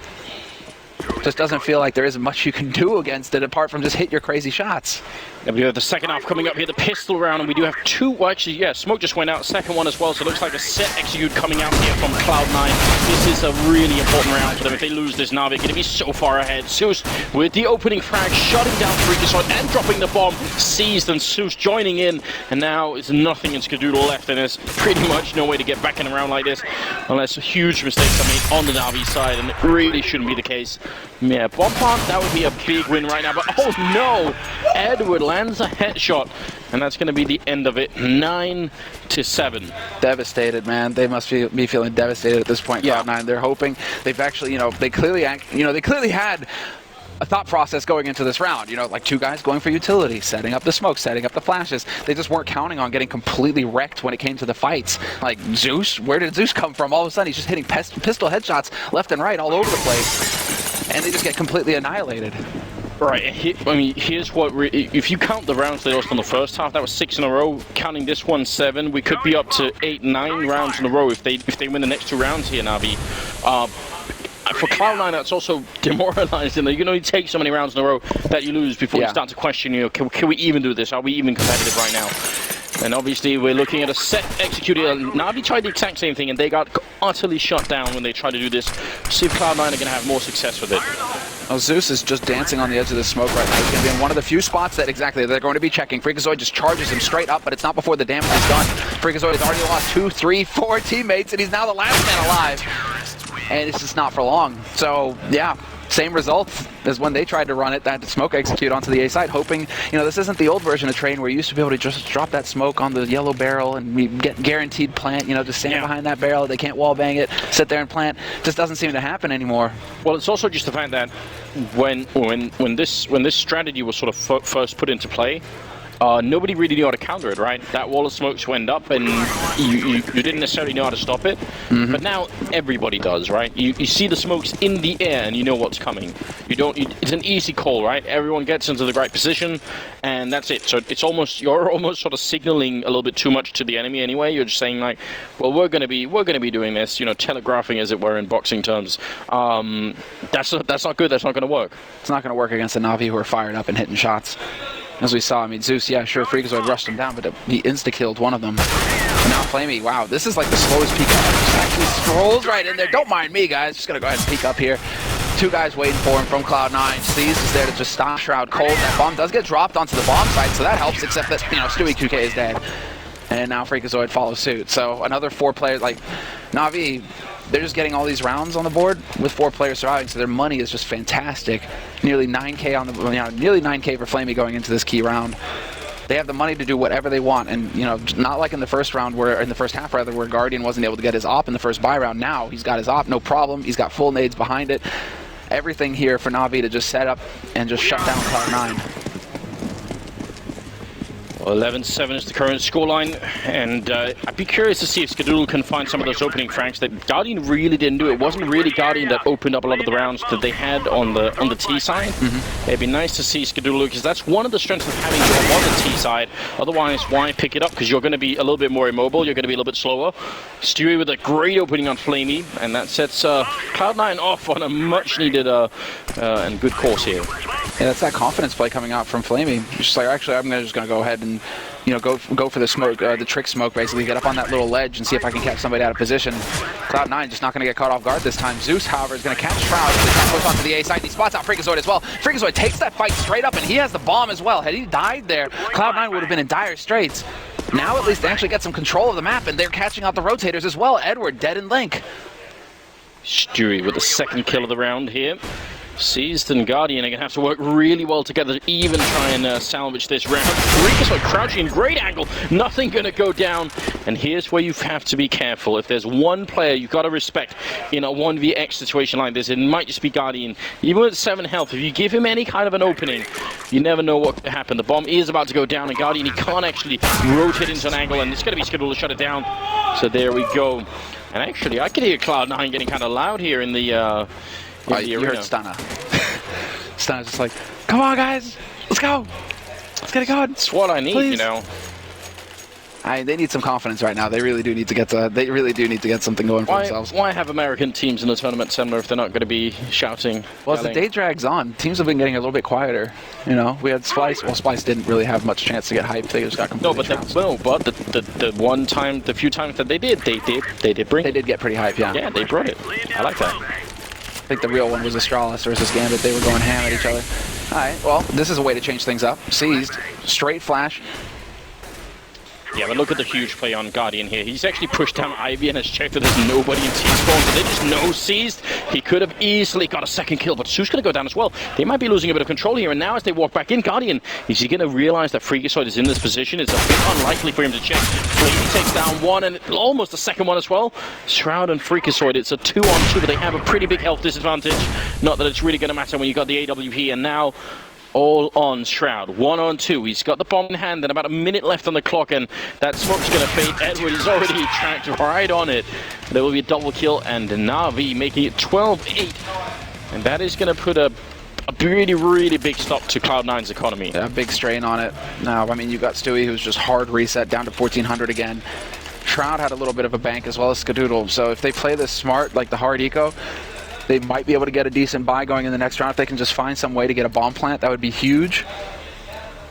Just doesn't feel like there isn't much you can do against it apart from just hit your crazy shots. And we have the second half coming up here, the pistol round, and we do have 2. Well, actually, yeah, Smoke just went out, second one as well, so it looks like a set execute coming out here from Cloud9. This is a really important round for them. If they lose this, Navi are going to be so far ahead. Zeus with the opening frag, shutting down Freakazoid and dropping the bomb. Seized, and Zeus joining in, and now it's nothing in Skadoodle left, and there's pretty much no way to get back in a round like this unless huge mistakes are made on the Navi side, and it really shouldn't be the case. Yeah, bomb plant, that would be a big win right now, but oh no! Edward lands a headshot, and that's going to be the end of it. 9-7. Devastated, man. They must be feeling devastated at this point. Yeah. Cloud9. They're hoping. They've actually, they clearly had a thought process going into this round. Like 2 guys going for utility, setting up the smoke, setting up the flashes. They just weren't counting on getting completely wrecked when it came to the fights. Like Zeus, where did Zeus come from? All of a sudden, he's just hitting pistol headshots left and right all over the place, and they just get completely annihilated. Right, here's what if you count the rounds they lost on the first half, that was 6 in a row. Counting this one 7, we could be up to 8-9 rounds in a row if they win the next 2 rounds here, Navi. For Cloud9, that's also demoralizing. You can only take so many rounds in a row that you lose before you start to question, can we even do this? Are we even competitive right now? And obviously, we're looking at a set executed. Navi tried the exact same thing, and they got utterly shut down when they tried to do this. See if Cloud9 are going to have more success with it. Oh, Zeus is just dancing on the edge of the smoke right now. He's going to be in one of the few spots that they're going to be checking. Freakazoid just charges him straight up, but it's not before the damage is done. Freakazoid has already lost 2, 3, 4 teammates, and he's now the last man alive. And it's just not for long. So, yeah. Same results as when they tried to run it, that smoke execute onto the A side, hoping, this isn't the old version of Train where you used to be able to just drop that smoke on the yellow barrel and we get guaranteed plant, just stand behind that barrel, they can't wall bang it, sit there and plant. Just doesn't seem to happen anymore. Well, it's also just the fact that when this strategy was sort of first put into play, nobody really knew how to counter it, right? That wall of smokes went up, and you didn't necessarily know how to stop it. But now everybody does, right? You see the smokes in the air, and you know what's coming. It's an easy call, right? Everyone gets into the right position, and that's it. So you're almost sort of signaling a little bit too much to the enemy anyway. You're just saying like, well, we're gonna be doing this, telegraphing as it were in boxing terms. That's not good. That's not gonna work. It's not gonna work against the Na'Vi who are fired up and hitting shots. As we saw, Zeus, yeah, sure, Freakazoid rushed him down, but he insta-killed one of them. And now Flamey, wow, this is like the slowest peek up. Just actually strolls right in there. Don't mind me, guys. Just gonna go ahead and peek up here. 2 guys waiting for him from Cloud9. Seized is there to just stop Shroud cold. That bomb does get dropped onto the bomb site, so that helps, except that, Stewie 2K is dead. And now Freakazoid follows suit. So another 4 players, like, Na'Vi, they're just getting all these rounds on the board with 4 players surviving, so their money is just fantastic. Nearly 9K on the, nearly 9K for Flamey going into this key round. They have the money to do whatever they want, and you know, not like in the first round, in the first half rather, where Guardian wasn't able to get his op in the first buy round. Now he's got his op, no problem. He's got full nades behind it. Everything here for Na'Vi to just set up and just shut down Cloud9. Well, 11-7 is the current scoreline, and I'd be curious to see if Skadoodle can find some of those opening franks that Guardian really didn't do. It wasn't really Guardian that opened up a lot of the rounds that they had on the T side. It'd be nice to see Skadoodle, because that's one of the strengths of having them on the T side. Otherwise, why pick it up? Because you're going to be a little bit more immobile, you're going to be a little bit slower. Stewie with a great opening on Flamey, and that sets Cloud9 off on a much-needed and good course here. Yeah, that's that confidence play coming out from Flamey. It's just like, actually, I'm just going to go ahead and, you know, go for the smoke, the trick smoke, basically. Get up on that little ledge and see if I can catch somebody out of position. Cloud9 just not going to get caught off guard this time. Zeus, however, is going to catch Shroud. He goes onto the A side. He spots out Freakazoid as well. Freakazoid takes that fight straight up, and he has the bomb as well. Had he died there, Cloud9 would have been in dire straits. Now at least they actually get some control of the map, and they're catching out the rotators as well. Edward dead in Link. Stewie with the second kill of the round here. Seized and Guardian are going to have to work really well together to even try and salvage this round. Freakazoid crouching, great angle, nothing going to go down. And here's where you have to be careful. If there's one player you've got to respect in a 1vX situation like this, it might just be Guardian. Even with 7 health, if you give him any kind of an opening, you never know what could happen. The bomb is about to go down, and Guardian, he can't actually rotate into an angle, and it's going to be Skadoodle to shut it down. So there we go. And actually, I could hear Cloud9 getting kind of loud here in the... you heard Stunner. Stunner's just like, come on guys, let's go. Let's get it going. It's what I need, you know. They need some confidence right now. They really do need to get something going for themselves. Why have American teams in the tournament center if they're not going to be shouting? Well, as the day drags on, teams have been getting a little bit quieter. You know, we had Splice. Well, Splice didn't really have much chance to get hyped. They just got completely trounced. But the few times that they did bring. They did get pretty hyped, yeah. Yeah, they brought it. I like that. I think the real one was Astralis versus Gambit. They were going ham at each other. All right, well, this is a way to change things up. Seized, straight flash. Yeah, but look at the huge play on Guardian here. He's actually pushed down Ivy and has checked that there's nobody in T-spawn, so they just know Seized. He could have easily got a second kill, but Su's going to go down as well. They might be losing a bit of control here, and now as they walk back in, Guardian, is he going to realize that Freakazoid is in this position? It's a bit unlikely for him to check. Flamey takes down one, and almost a second one as well. Shroud and Freakazoid, it's a 2-on-2, but they have a pretty big health disadvantage. Not that it's really going to matter when you got the AWP, and now... all on Shroud, 1-on-2. He's got the bomb in hand and about a minute left on the clock, and that smoke's going to fade. Edward is already tracked right on it. There will be a double kill, and Na'Vi making it 12-8. And that is going to put a really, really big stop to Cloud9's economy. Yeah, big strain on it. Now, I mean, you got Stewie, who's just hard reset down to 1400 again. Shroud had a little bit of a bank as well as Skadoodle, so if they play this smart, like the hard eco, they might be able to get a decent buy going in the next round. If they can just find some way to get a bomb plant, that would be huge.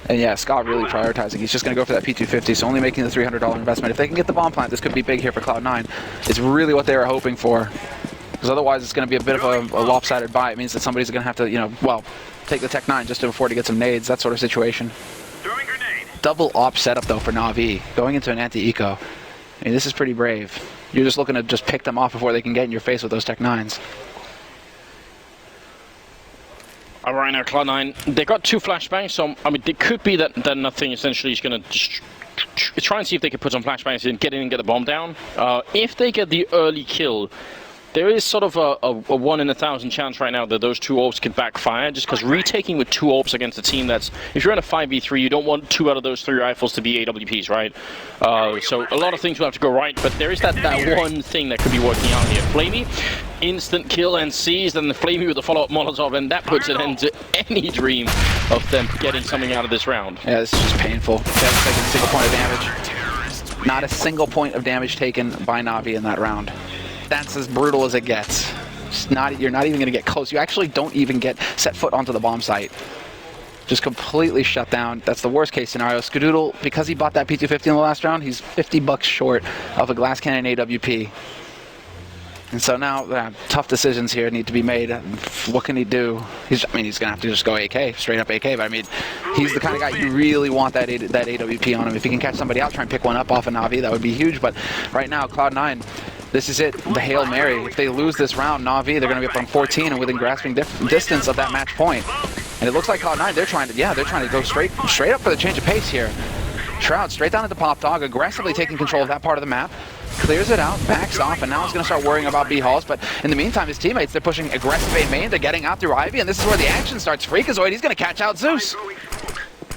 And yeah, Scott really prioritizing. He's just going to go for that P250, so only making the $300 investment. If they can get the bomb plant, this could be big here for Cloud9. It's really what they were hoping for. Because otherwise, it's going to be a bit of a lopsided buy. It means that somebody's going to have to, you know, well, take the Tech 9 just to afford to get some nades, that sort of situation. Throwing grenade. Double op setup, though, for Na'Vi. Going into an anti-eco. I mean, this is pretty brave. You're just looking to just pick them off before they can get in your face with those Tech 9s. All right, now Cloud9, they got 2 flashbangs, so I mean, it could be that nothing essentially is going to just try and see if they can put some flashbangs in, get in and get the bomb down. If they get the early kill, there is sort of a 1 in 1,000 chance right now that those 2 orbs could backfire, just because retaking with 2 orbs against a team that's, if you're in a 5v3, you don't want 2 out of those 3 rifles to be AWPs, right? So a lot of things will have to go right, but there is that one thing that could be working out here. Flamey, instant kill and seized, and the Flamey with the follow-up Molotov, and that puts an end to any dream of them getting something out of this round. Yeah, this is just painful. They haven't taken a single point of damage. Not a single point of damage taken by Na'Vi in that round. That's as brutal as it gets. You're not even going to get close. You actually don't even get set foot onto the bomb site. Just completely shut down. That's the worst case scenario. Skadoodle, because he bought that P250 in the last round, he's $50 short of a glass cannon AWP. And so now, tough decisions here need to be made. What can he do? He's going to have to just go AK, straight up AK. But I mean, he's the kind of guy you really want that AWP on him. If he can catch somebody out, try and pick one up off of Na'Vi, that would be huge. But right now, Cloud9, this is it, the Hail Mary. If they lose this round, Na'Vi, they're going to be up on 14 and within grasping distance of that match point. And it looks like Cloud9, they're trying to go straight up for the change of pace here. Shroud straight down at the Pop Dog, aggressively taking control of that part of the map. Clears it out, backs off, and now he's going to start worrying about B-Halls. But in the meantime, his teammates, they're pushing aggressive A main. They're getting out through Ivy, and this is where the action starts. Freakazoid, he's going to catch out Zeus.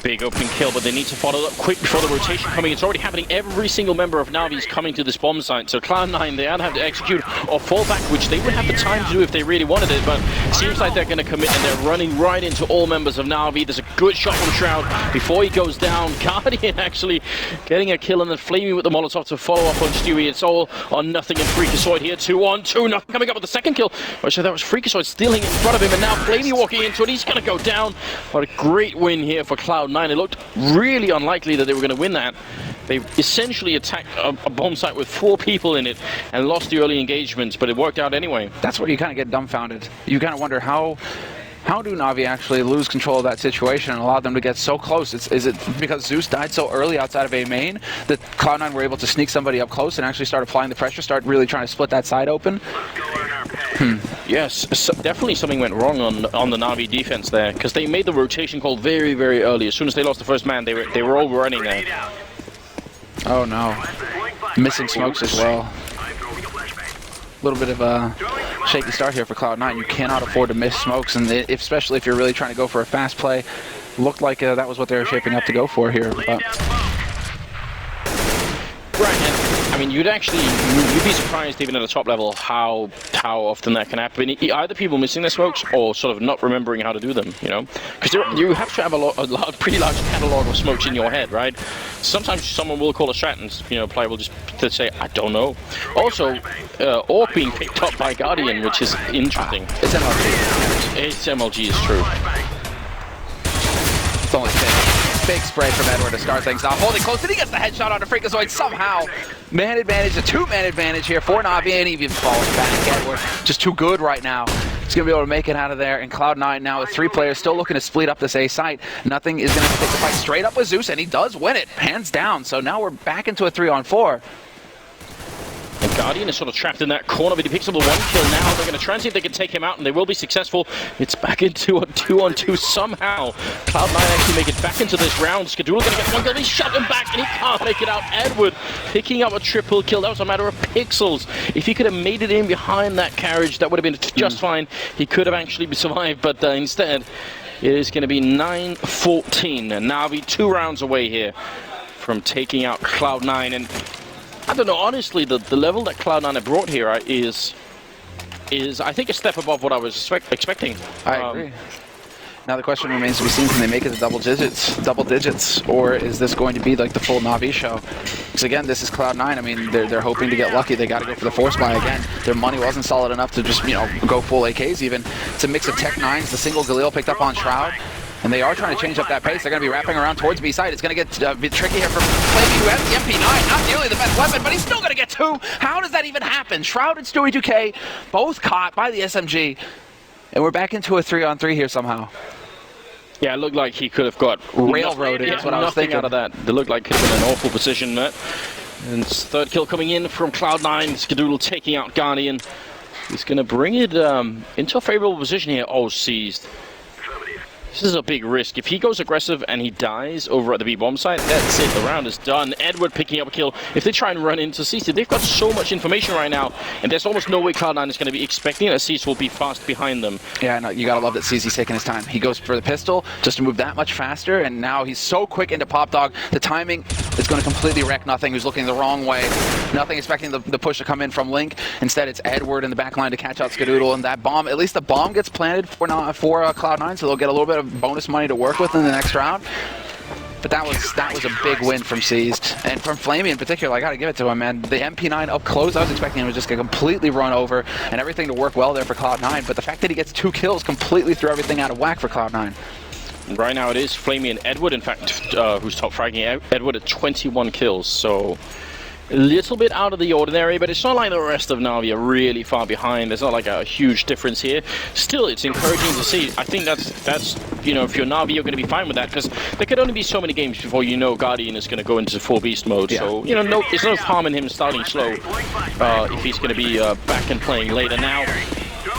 Big opening kill, but they need to follow up quick before the rotation coming. It's already happening. Every single member of Navi is coming to this bomb site. So Cloud9, they either have to execute or fall back, which they would have the time to do if they really wanted it. But it seems like they're going to commit, and they're running right into all members of Navi. There's a good shot from Shroud before he goes down. Guardian actually getting a kill, and then Flamey with the Molotov to follow up on Stewie. It's all or nothing, and Freakazoid here. 2-on-2, nothing coming up with the second kill. So that was Freakazoid stealing in front of him, and now Flamey walking into it. He's going to go down. What a great win here for Cloud9. It looked really unlikely that they were going to win that. They essentially attacked a bomb site with 4 people in it and lost the early engagements, but it worked out anyway. That's where you kind of get dumbfounded. You kind of wonder how do Navi actually lose control of that situation and allow them to get so close? Is it because Zeus died so early outside of A main that Cloud9 were able to sneak somebody up close and actually start applying the pressure, start really trying to split that side open? Yes, so definitely something went wrong on the Navi defense there, because they made the rotation call very, very early. As soon as they lost the first man, they were all running there. Oh no. Missing smokes as well. A little bit of a shaky start here for Cloud9. You cannot afford to miss smokes, and especially if you're really trying to go for a fast play. Looked like that was what they were shaping up to go for here. But. Right, and I mean, you'd be surprised even at the top level how often that can happen. Either people missing their smokes or sort of not remembering how to do them, you know? Because you have to have a pretty large catalog of smokes in your head, right? Sometimes someone will call a strat and, you know, player will just say, I don't know. Also, Orc being picked up by Guardian, which is interesting. It's MLG. It's MLG, is true. It's only big spray from Edward to start things off. Holding close, and he gets the headshot on the Freakazoid somehow. Man advantage, a 2-man advantage here for Navi, and he even falls back. Edward just too good right now. He's going to be able to make it out of there. And Cloud9 now with 3 players still looking to split up this A site. Nothing is going to take the fight straight up with Zeus, and he does win it, hands down. So now we're back into a 3-on-4. And Guardian is sort of trapped in that corner, but he picks up the 1 kill now. They're going to try and see if they can take him out, and they will be successful. It's back into a 2-on-2 somehow. Cloud9 actually make it back into this round. Skadoola going to get 1 kill. He shot him back, and he can't make it out. Edward picking up a triple kill. That was a matter of pixels. If he could have made it in behind that carriage, that would have been just fine. He could have actually survived, but instead, it is going to be 9-14. And Navi 2 rounds away here from taking out Cloud9. And I don't know, honestly, the level that Cloud9 have brought here is I think a step above what I was expecting. I agree. Now the question remains to be seen, can they make it to double digits, or is this going to be like the full Navi show? Because again, this is Cloud9. I mean, they're hoping to get lucky. They got to go for the force buy again. Their money wasn't solid enough to just, you know, go full AKs even. It's a mix of Tech 9s, the single Galil picked up on Shroud. And they are trying to change up that pace. They're going to be wrapping around towards B side. It's going to get a bit tricky here for Flamey, who has the MP9. Not nearly the best weapon, but he's still going to get 2. How does that even happen? Shroud and Stewie 2K, both caught by the SMG. And we're back into a 3-on-3 here somehow. Yeah, it looked like he could have got railroaded. That's what I was thinking. Out of that. It looked like he could have been an awful position there. And 3rd kill coming in from Cloud9. Skadoodle taking out Guardian. He's going to bring it into a favorable position here. Oh, seized. This is a big risk. If he goes aggressive and he dies over at the B bomb site, that's it. The round is done. Edward picking up a kill. If they try and run into Cease, they've got so much information right now, and there's almost no way Cloud9 is going to be expecting that Cease will be fast behind them. Yeah, no, you gotta love that Cease's taking his time. He goes for the pistol just to move that much faster, and now he's so quick into Pop Dog. The timing is going to completely wreck Nothing, who's looking the wrong way. Nothing expecting the push to come in from Link. Instead, it's Edward in the back line to catch out Skadoodle, and that bomb, at least the bomb gets planted for Cloud9, so they'll get a little bit of bonus money to work with in the next round. But that was a big win from Seized, and from Flamey in particular. I gotta give it to him, man. The MP9 up close, I was expecting him to just get completely run over and everything to work well there for Cloud9, but the fact that he gets 2 kills completely threw everything out of whack for Cloud9. Right now it is Flamey and Edward, in fact, who's top fragging. Edward at 21 kills, so a little bit out of the ordinary, but it's not like the rest of Navi are really far behind. There's not like a huge difference here. Still, it's encouraging to see. I think that's you know, if you're Navi, you're going to be fine with that, because there could only be so many games before you know Guardian is going to go into full beast mode. Yeah. So, you know, there's no harm in him starting slow if he's going to be back and playing later. Now,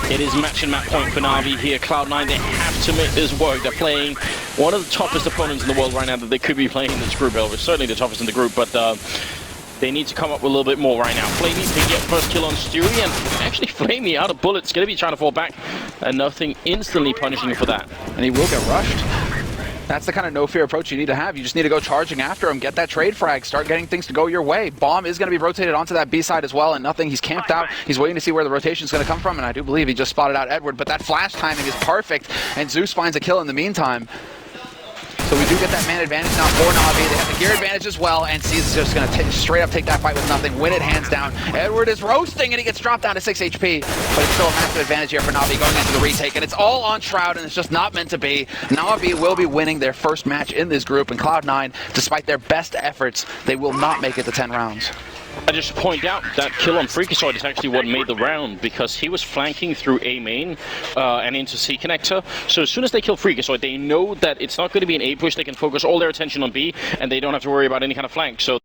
It is match and map point for Na'Vi here. Cloud9, they have to make this work. They're playing one of the toughest opponents in the world right now that they could be playing in this group. Well, it's certainly the toughest in the group, but they need to come up with a little bit more right now. Flamey can get first kill on Stewie, and actually Flamey out of bullets, going to be trying to fall back, and nothing instantly punishing for that. And he will get rushed. That's the kind of no-fear approach you need to have. You just need to go charging after him, get that trade frag, start getting things to go your way. Bomb is going to be rotated onto that B side as well, and nothing. He's camped out. He's waiting to see where the rotation is going to come from, and I do believe he just spotted out Edward, but that flash timing is perfect, and Zeus finds a kill in the meantime. So we do get that man advantage now for Na'Vi. They have the gear advantage as well, and C's just going to straight up take that fight with nothing, win it hands down. Edward is roasting, and he gets dropped down to 6 HP, but it's still a massive advantage here for Na'Vi going into the retake, and it's all on Shroud, and it's just not meant to be. Na'Vi will be winning their first match in this group, and Cloud9, despite their best efforts, they will not make it to 10 rounds. I just point out that kill on Freakazoid is actually what made the round, because he was flanking through A main and into C connector. So as soon as they kill Freakazoid, they know that it's not going to be an A push. They can focus all their attention on B, and they don't have to worry about any kind of flank. So